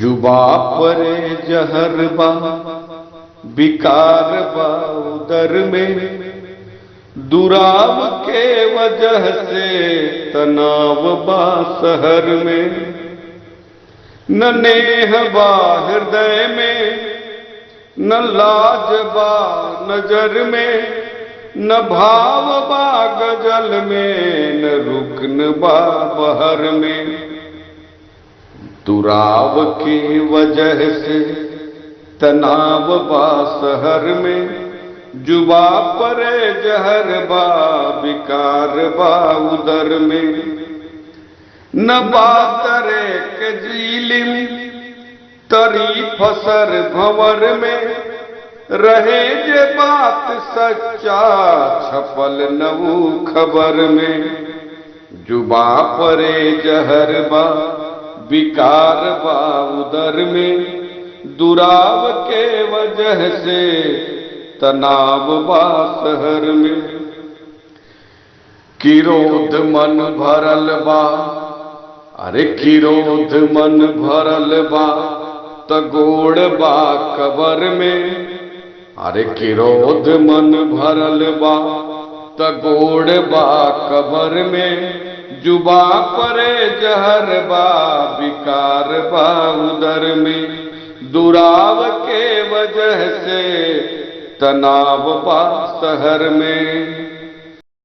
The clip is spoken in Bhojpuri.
जुबा परे जहर बा विकार बा उदर में, दुराव के वजह से तनाव बा सहर में। न नेह बा हृदय में, न लाज बा नजर में, न भाव बा गजल में, न रुकन बा बहर में। दुराव की वजह से तनाव बा सहर में, जुबा परे जहर बा विकार बा उदर में। न बातरे के जीलिम तरी फसर भंवर में, रहे जे बात सच्चा छपल नवू खबर में। जुबा परे जहर बा विकार बा उदर में, दुराव के वजह से तनाव बा सहर में। किरोध मन भरल बा, अरे किरोध मन भरल बा त गोड़ बा कबर में। अरे किरोध मन भरल बा त गोड़ बा कबर में। जुबा परे जहर बा विकार बा उदर में, दुराव के वजह से तनाव बा सहर में।